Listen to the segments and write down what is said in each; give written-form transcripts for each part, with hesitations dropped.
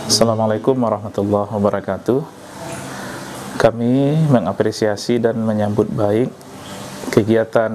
Assalamualaikum warahmatullahi wabarakatuh. Kami mengapresiasi dan menyambut baik kegiatan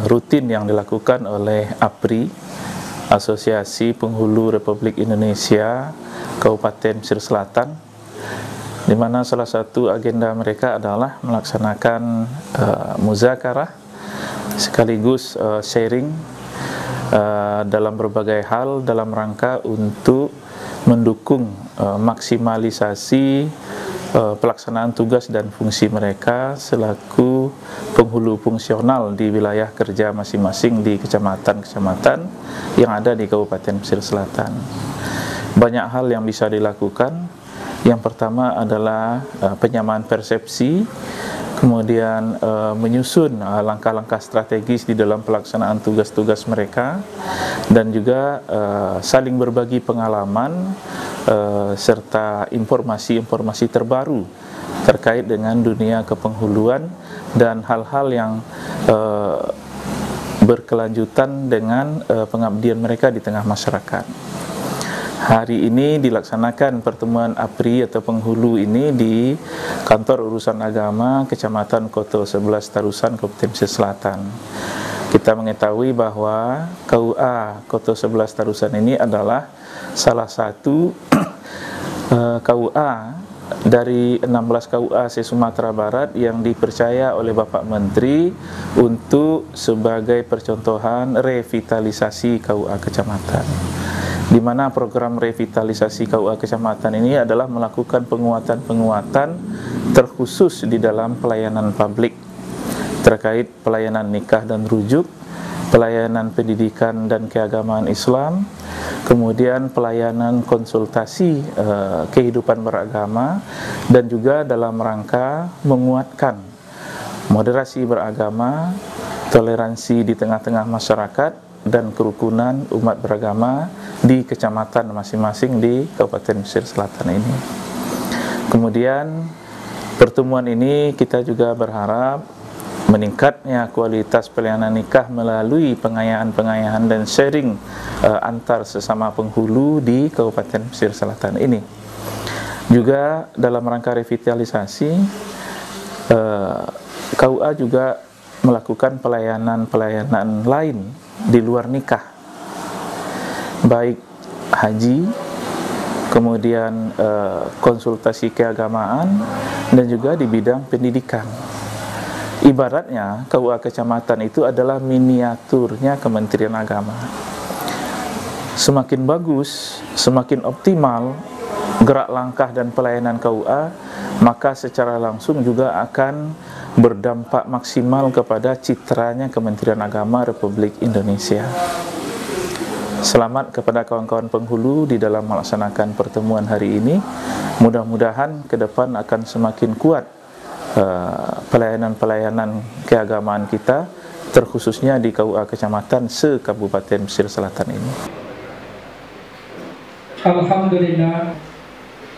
rutin yang dilakukan oleh APRI, Asosiasi Penghulu Republik Indonesia Kabupaten Pesisir Selatan, di mana salah satu agenda mereka adalah melaksanakan muzakarah sekaligus sharing dalam berbagai hal dalam rangka untuk mendukung maksimalisasi pelaksanaan tugas dan fungsi mereka selaku penghulu fungsional di wilayah kerja masing-masing di kecamatan-kecamatan yang ada di Kabupaten Pesisir Selatan. Banyak hal yang bisa dilakukan. Yang pertama adalah penyamaan persepsi, kemudian menyusun langkah-langkah strategis di dalam pelaksanaan tugas-tugas mereka, dan juga saling berbagi pengalaman serta informasi-informasi terbaru terkait dengan dunia kepenghuluan dan hal-hal yang berkelanjutan dengan pengabdian mereka di tengah masyarakat. Hari ini dilaksanakan pertemuan APRI atau penghulu ini di Kantor Urusan Agama Kecamatan Koto 11 Tarusan, Kabupaten Pesisir Selatan. Kita mengetahui bahwa KUA Koto 11 Tarusan ini adalah salah satu KUA dari 16 KUA se-Sumatera Barat yang dipercaya oleh Bapak Menteri untuk sebagai percontohan revitalisasi KUA kecamatan, di mana program revitalisasi KUA kecamatan ini adalah melakukan penguatan-penguatan terkhusus di dalam pelayanan publik terkait pelayanan nikah dan rujuk, pelayanan pendidikan dan keagamaan Islam, kemudian pelayanan konsultasi kehidupan beragama, dan juga dalam rangka menguatkan moderasi beragama, toleransi di tengah-tengah masyarakat, dan kerukunan umat beragama di kecamatan masing-masing di Kabupaten Pesisir Selatan ini. Kemudian pertemuan ini kita juga berharap meningkatnya kualitas pelayanan nikah melalui pengayaan-pengayaan dan sharing antar sesama penghulu di Kabupaten Pesisir Selatan ini. Juga dalam rangka revitalisasi, KUA juga melakukan pelayanan-pelayanan lain di luar nikah, baik haji, kemudian konsultasi keagamaan, dan juga di bidang pendidikan. Ibaratnya KUA kecamatan itu adalah miniaturnya Kementerian Agama. Semakin bagus, semakin optimal gerak langkah dan pelayanan KUA, maka secara langsung juga akan berdampak maksimal kepada citranya Kementerian Agama Republik Indonesia. Selamat kepada kawan-kawan penghulu di dalam melaksanakan pertemuan hari ini. Mudah-mudahan ke depan akan semakin kuat pelayanan-pelayanan keagamaan kita, terkhususnya di KUA kecamatan se-Kabupaten Pesisir Selatan ini. Alhamdulillah,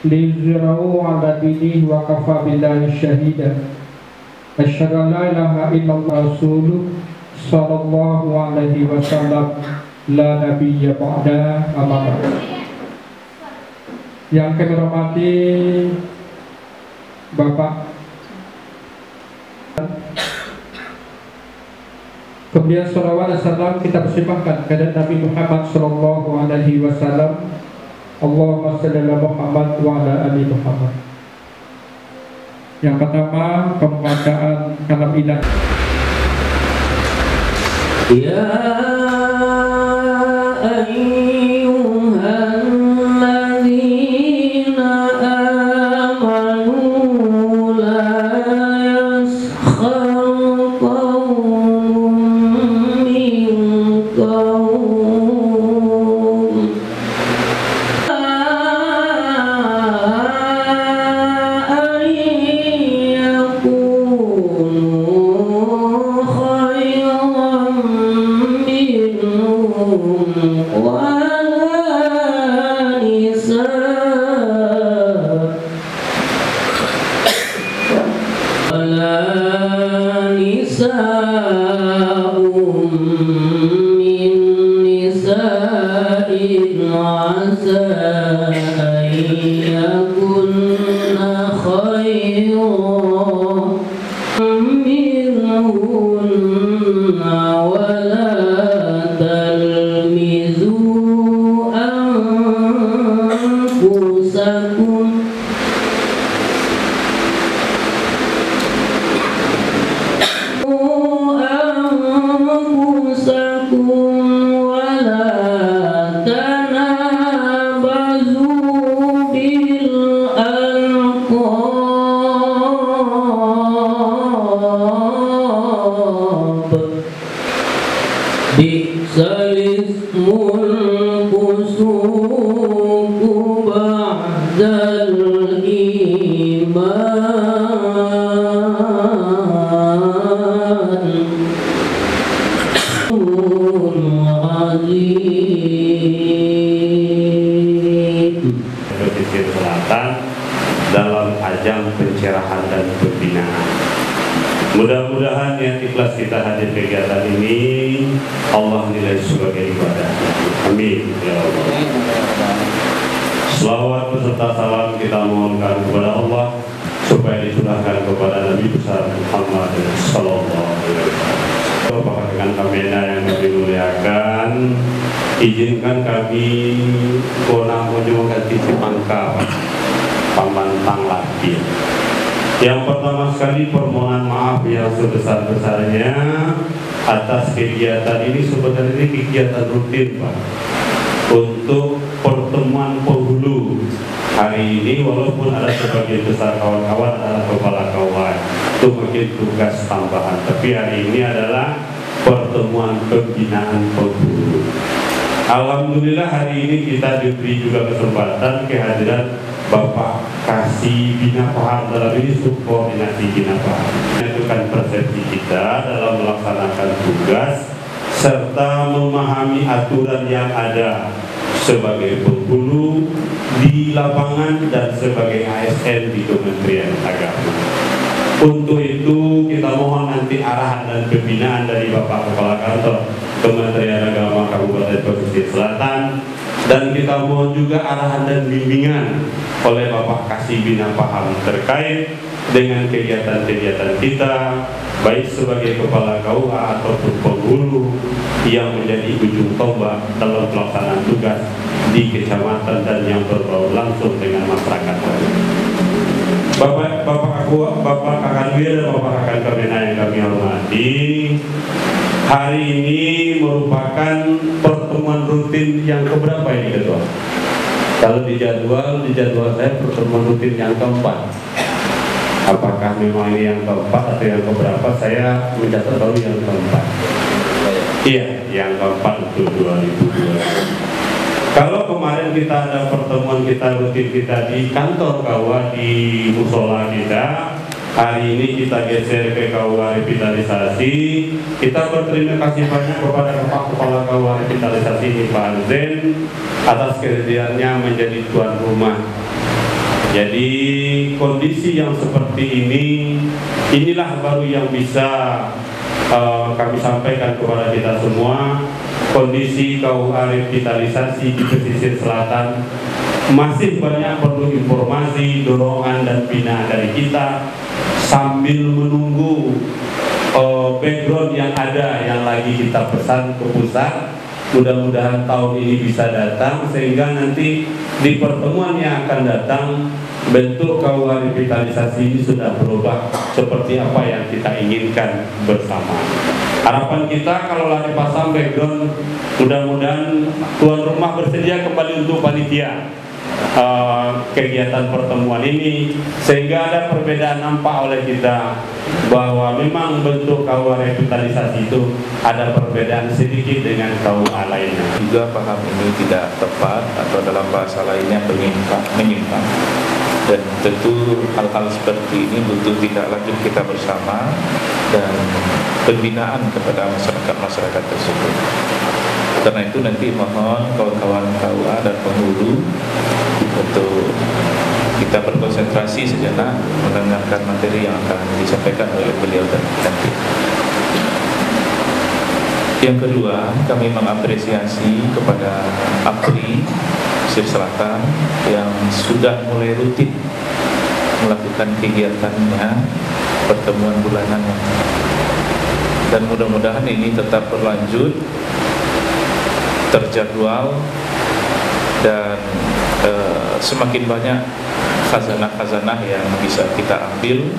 lizra'u ala dini wa kafa billahi syahida. Asyhadu an la ilaha illallah rasuluh sallallahu alaihi wasallam la nabiyya ba'da amma ba'd. Yang kami hormati Bapak, kemudian salawat dan salam kita persembahkan kepada Nabi Muhammad sallallahu alaihi wasallam. Allahumma shalli ala Muhammad wa ala ali Muhammad. Yang pertama, pembacaan kalam ilahi. Ya ayyuhan ladzina amanu la yaskhar qawmun min qawm khairan minhum wa عسى أن يكن خيرا منهن ولا تلمزوا أنفسكم ولا تنابزوا بالألقاب بئس الاسم الفسوق بعد الإيمان Pesisir Selatan dalam ajang pencerahan dan pembinaan. Mudah-mudahan yang ikhlas kita hadir kegiatan ini Allah nilai sebagai ibadah. Amin ya Allah. Selawat beserta salam kita mohonkan kepada Allah supaya dicurahkan kepada Nabi besar Muhammad sallallahu alaihi wasallam. Bapak rekan kamera yang kami muliakan, izinkan kami menunjukkan titip angka pembantang lagi. Yang pertama sekali permohonan maaf yang sebesar-besarnya atas kegiatan ini. Sebenarnya ini kegiatan rutin Pak untuk pertemuan penghulu hari ini, walaupun ada sebagian besar kawan-kawan adalah kepala kawan itu mungkin tugas tambahan, tapi hari ini adalah pertemuan pembinaan penghulu. Alhamdulillah hari ini kita diberi juga kesempatan kehadiran Bapak Kasih Bina Paham dalam ini subkoordinasi Bina Paham. Menentukan persepsi kita dalam melaksanakan tugas serta memahami aturan yang ada sebagai penghulu di lapangan dan sebagai ASN di Kementerian Agama. Untuk itu kita mohon nanti arahan dan pembinaan dari Bapak Kepala Kantor Kementerian Agama Kabupaten Pesisir Selatan, dan kita mohon juga arahan dan bimbingan oleh Bapak Kasih Bina Paham terkait dengan kegiatan-kegiatan kita, baik sebagai kepala KUA ataupun penghulu yang menjadi ujung tombak dalam pelaksanaan tugas di kecamatan dan yang berbau langsung dengan masyarakat. Bapak Kakak Dwi dan Bapak Kakak Kamena yang kami hormati, hari ini merupakan pertemuan rutin yang keberapa ini Ketua? Kalau di jadwal saya pertemuan rutin yang keempat. Apakah memang ini yang keempat atau yang keberapa? Saya mencatat baru yang keempat. Iya, yang keempat untuk 2020. Kalau kemarin kita ada pertemuan kita rutin kita di kantor KUA di musola kita, hari ini kita geser ke KUA revitalisasi. Kita berterima kasih banyak kepada Pak Kepala KUA revitalisasi ini Pak Anzen atas kehadirannya menjadi tuan rumah. Jadi kondisi yang seperti ini, inilah baru yang bisa kami sampaikan kepada kita semua. Kondisi KUA revitalisasi di pesisir selatan masih banyak perlu informasi, dorongan dan binaan dari kita sambil menunggu background yang ada yang lagi kita pesan ke pusat. Mudah-mudahan tahun ini bisa datang sehingga nanti di pertemuan yang akan datang bentuk KUA revitalisasi ini sudah berubah seperti apa yang kita inginkan bersama. Harapan kita kalau lagi pasang background, mudah-mudahan tuan rumah bersedia kembali untuk panitia kegiatan pertemuan ini, sehingga ada perbedaan nampak oleh kita bahwa memang bentuk KUA revitalisasi itu ada perbedaan sedikit dengan KUA lainnya. Juga paham ini tidak tepat atau dalam bahasa lainnya menyimpang. Dan tentu hal-hal seperti ini butuh tindak lanjut kita bersama dan pembinaan kepada masyarakat tersebut. Karena itu nanti mohon kawan-kawan KUA dan penghulu untuk kita berkonsentrasi sejenak mendengarkan materi yang akan disampaikan oleh beliau nanti. Yang kedua, kami mengapresiasi kepada APRI pesisir selatan yang sudah mulai rutin melakukan kegiatannya, pertemuan bulanannya, dan mudah-mudahan ini tetap berlanjut, terjadwal, dan semakin banyak khazanah-khazanah yang bisa kita ambil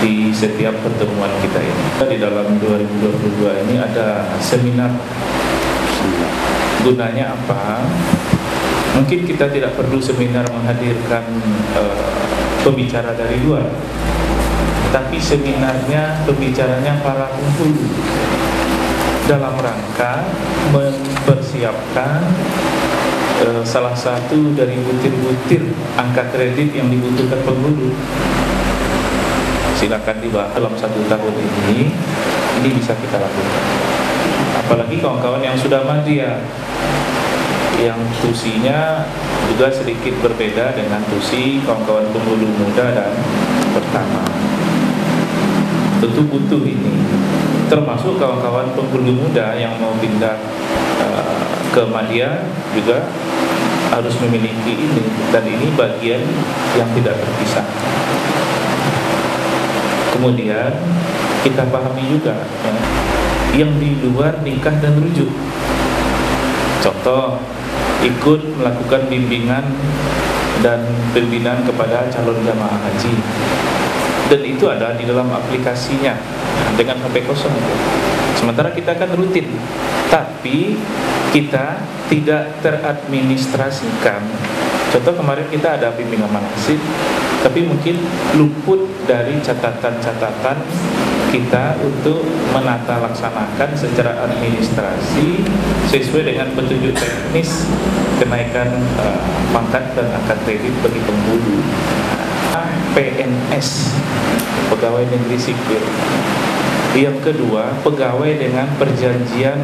di setiap pertemuan kita ini. Di dalam 2022 ini ada seminar. Gunanya apa? Mungkin kita tidak perlu seminar menghadirkan pembicara dari luar, tapi seminarnya, pembicaranya para penghulu dalam rangka mempersiapkan salah satu dari butir-butir angka kredit yang dibutuhkan penghulu. Silakan dibahas dalam 1 tahun ini bisa kita lakukan. Apalagi kawan-kawan yang sudah mandiri, yang tusinya juga sedikit berbeda dengan tusi kawan-kawan penghulu muda dan pertama. Tentu butuh ini, termasuk kawan-kawan penghulu muda yang mau pindah ke Madya juga harus memiliki ini, dan ini bagian yang tidak terpisah. Kemudian kita pahami juga ya, yang di luar nikah dan rujuk. Contoh, ikut melakukan bimbingan dan pembinaan kepada calon jamaah haji, dan itu ada di dalam aplikasinya dengan HP kosong. Sementara kita kan rutin, tapi kita tidak teradministrasikan. Contoh, kemarin kita ada bimbingan manasik, tapi mungkin luput dari catatan-catatan kita untuk menata laksanakan secara administrasi sesuai dengan petunjuk teknis kenaikan pangkat dan angka kredit bagi penghulu. PNS, pegawai negeri sipil. Yang kedua, pegawai dengan perjanjian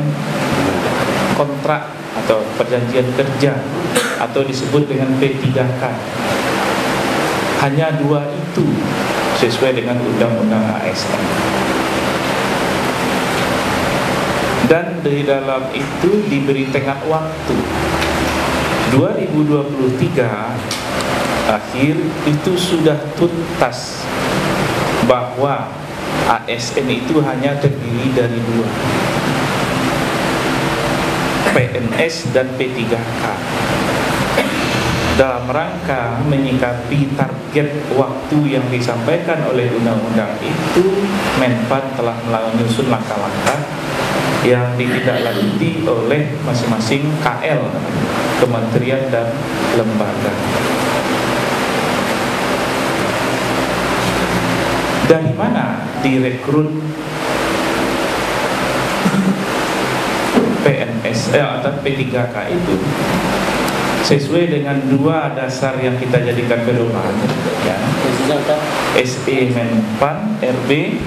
kontrak atau perjanjian kerja atau disebut dengan P3K. Hanya 2 itu sesuai dengan undang-undang ASN. Dan di dalam itu diberi tenggat waktu 2023 akhir itu sudah tuntas bahwa ASN itu hanya terdiri dari 2, PNS dan P3K. Dalam rangka menyikapi target waktu yang disampaikan oleh undang-undang itu, Menpan telah menyusun langkah-langkah yang ditindaklanjuti oleh masing-masing KL, kementerian dan lembaga. Dari mana direkrut PNS atau P3K itu? Sesuai dengan 2 dasar yang kita jadikan pedoman, ya, SE Menpan RB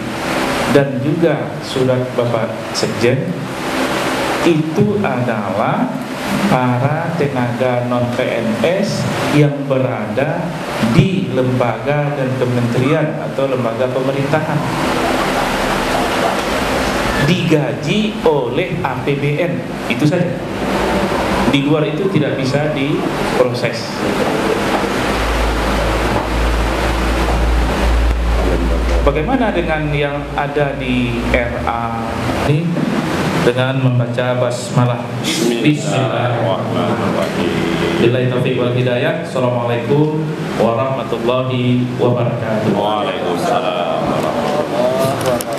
dan juga surat Bapak Sekjen, itu adalah para tenaga non-PNS yang berada di lembaga dan kementerian atau lembaga pemerintahan, digaji oleh APBN, itu saja. Di luar itu tidak bisa diproses. Bagaimana dengan yang ada di RA ini? Dengan membaca basmalah. Bismillahirrahmanirrahim. Billahi taufiq wal hidayah. Assalamualaikum warahmatullahi wabarakatuh. Waalaikumsalam warahmatullahi wabarakatuh.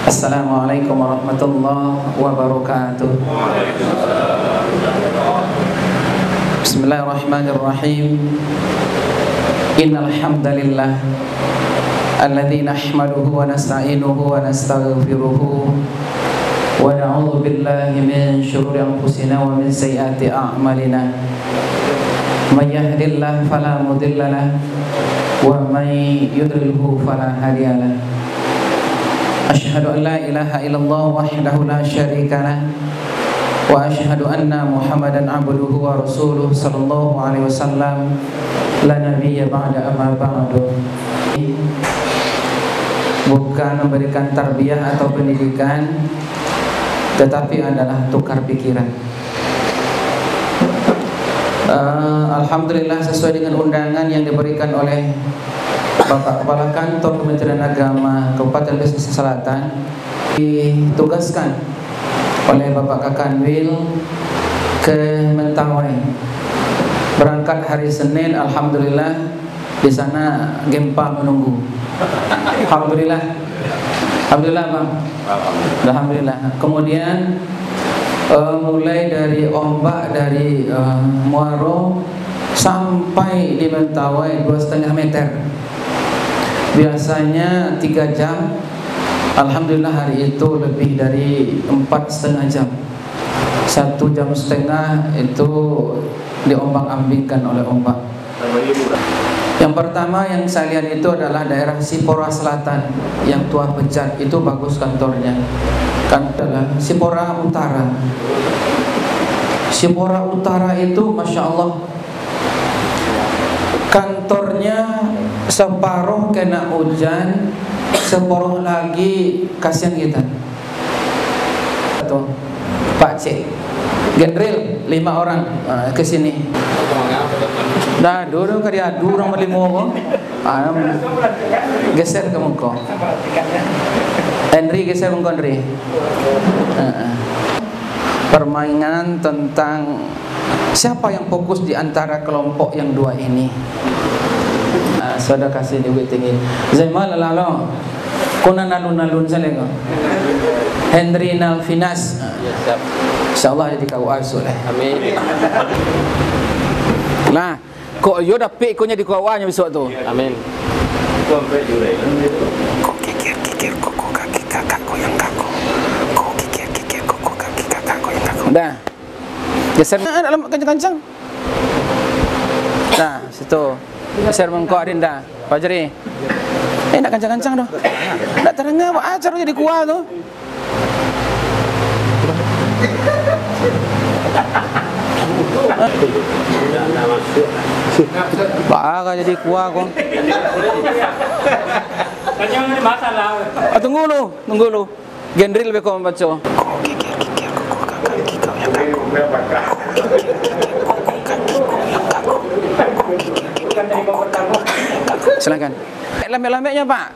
Assalamualaikum warahmatullahi wabarakatuh. Bismillahirrahmanirrahim. Innal hamdalillah alladzi nahmaduhu wa nasta'inuhu wa nastaghfiruhu wa na'udzu billahi min shururi anfusina wa min sayyiati a'malina. May yahdihillahu fala mudilla lahu wa may yudlilhu fala hadiya lahu. Asyhadu an la ilaha illallah wahdahu la syarika lah wa asyhadu anna Muhammadan abduhu wa rasuluh sallallahu alaihi wasallam la nabiyya ba'da amma ba'du. Bukan memberikan tarbiyah atau pendidikan, tetapi adalah tukar pikiran. Alhamdulillah sesuai dengan undangan yang diberikan oleh Bapak Kepala Kantor Kementerian Agama Kabupaten Pesisir Selatan, ditugaskan oleh Bapak Kakanwil ke Mentawai. Berangkat hari Senin, alhamdulillah di sana gempa menunggu. Alhamdulillah. Alhamdulillah, Bang. Alhamdulillah. Kemudian mulai dari ombak dari Muaro sampai di Mentawai 2,5 meter. Biasanya 3 jam. Alhamdulillah hari itu lebih dari 4,5 jam. 1,5 jam itu diombang-ambingkan oleh ombak. Yang pertama yang saya lihat itu adalah daerah Sipora Selatan, yang Tuah Pejat, itu bagus kantornya. Kan adalah Sipora Utara. Sipora Utara itu Masya Allah, kantornya separuh kena hujan, separuh lagi kasihan kita. Tuh, Pak Cik General 5 orang ke sini. Dah dulu ke dia orang berlima. Geser ke muka. Henry geser muka Henry. Permainan tentang siapa yang fokus di antara kelompok yang dua ini. Sudah kasih duit tinggi. Zaimal lalo. Kuna nalun-nalun saling. Henry Nalfinas. InsyaAllah jadi kau asul. Amin. Nah, kok yo dapat konya di kawanya besok tu. Amin. Kau kikir kok kaki kakakku yang kaku. Kau kikir kok kaki kakakku yang kaku. Dah. Geser dalam kencang-kencang. Nah, situ. Geser mengko Adinda. Fajri. Nak kencang-kencang doh. Nak terengah buat acar jadi kuah tu. Baka jadi kuah kok. Tunggu lu. General lebih kau membaca. Kikir kok kaki kau yang kaku. Silakan. Lambek-lambeknya Pak.